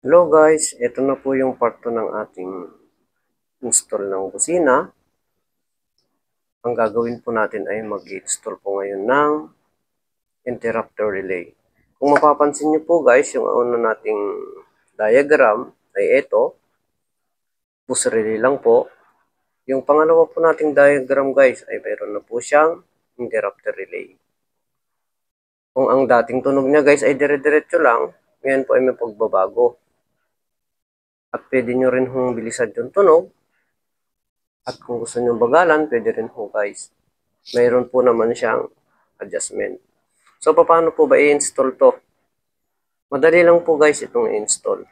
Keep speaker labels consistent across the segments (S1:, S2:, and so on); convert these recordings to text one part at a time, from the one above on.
S1: Hello guys, ito na po yung part 2 ng ating install ng busina. Ang gagawin po natin ay mag-install po ngayon ng interrupter relay. Kung mapapansin nyo po guys, yung una nating diagram ay ito. Bus relay lang po. Yung pangalawa po nating diagram guys ay mayroon na po siyang interrupter relay. Kung ang dating tunog niya guys ay dire-diretso lang, ngayon po ay may pagbabago. At pwede nyo rin hong bilisan yung tunog. At kung gusto nyo bagalan, pwede rin ho guys. Mayroon po naman siyang adjustment. So, paano po ba i-install to? Madali lang po guys itong i-install.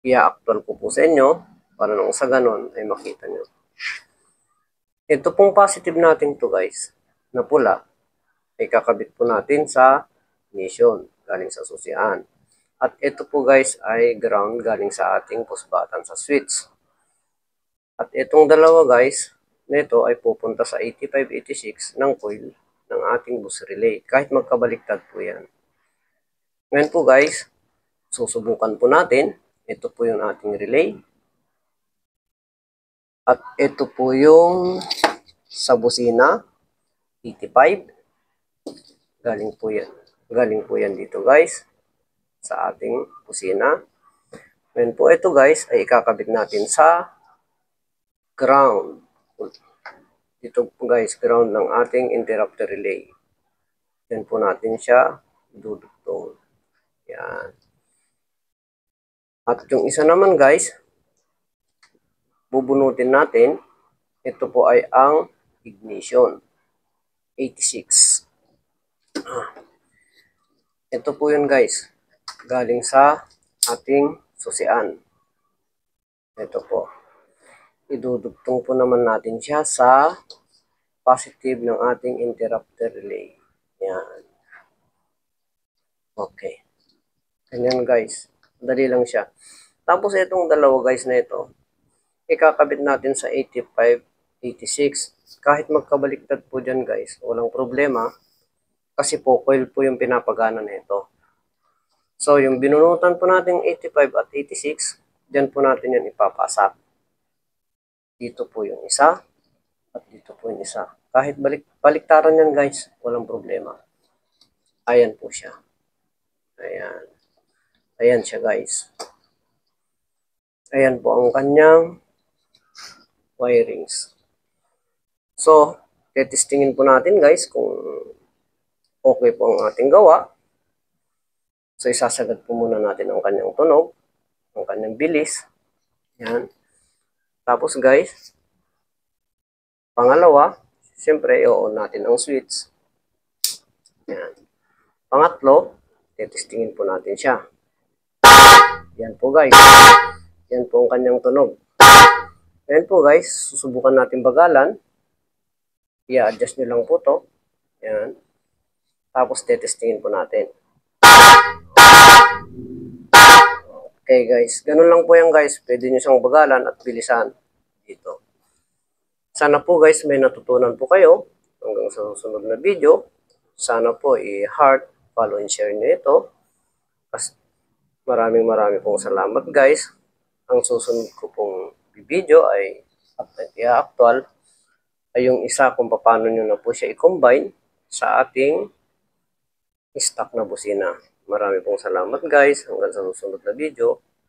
S1: I-actual ko po sa inyo para nung sa ganon ay makita nyo. Ito pong positive natin to guys, na pula, ay kakabit po natin sa ignition galing sa susian. At ito po guys ay ground galing sa ating push button sa switch. At itong dalawa guys, nito ay pupunta sa 8586 ng coil ng ating bus relay. Kahit magkabaliktad po yan. Ngayon po guys, susubukan po natin. Ito po yung ating relay. At ito po yung sa busina, 85. Galing po yan. Galing po yan dito guys, sa ating busina. Ngayon po ito guys, ay ikakabit natin sa ground. Dito po guys, ground ng ating interrupter relay. Yan po natin siya dudugtong. Yan. At yung isa naman guys, bubunutin natin. Ito po ay ang ignition. 86. Ito po yun guys. Galing sa ating susian. Ito po. Idudugtong po naman natin siya sa positive ng ating interrupter relay. Yan. Okay. Ganyan guys. Dali lang siya. Tapos itong dalawa guys na ito, ikakabit natin sa 85, 86. Kahit magkabaliktad po dyan guys, walang problema. Kasi po, coil po yung pinapagana nito. So, yung binunutan po natin 85 at 86, dyan po natin yan ipapasak. Dito po yung isa, at dito po yung isa. Kahit baliktaran yan guys, walang problema. Ayan po siya. Ayan. Ayan siya guys. Ayan po ang kanyang wirings. So, testingin po natin guys kung okay po ang ating gawa. So, isasagad po muna natin ang kanyang tunog, ang kanyang bilis. Yan. Tapos guys, pangalawa, siyempre i-on natin ang switch. Yan. Pangatlo, testingin po natin siya. Yan po guys. Yan po ang kanyang tunog. Yan po guys, susubukan natin bagalan. I-adjust nyo lang po to. Yan. Tapos testingin po natin. Okay guys, ganun lang po yan guys. Pwede nyo siyang bagalan at bilisan dito. Sana po guys may natutunan po kayo hanggang sa susunod na video. Sana po i-heart, follow and share nyo ito. Maraming pong salamat guys. Ang susunod ko pong video ay actual ay yung isa kung paano nyo na po siya i-combine sa ating stock na busina. Maraming pong salamat guys. Hanggang sa susunod na video.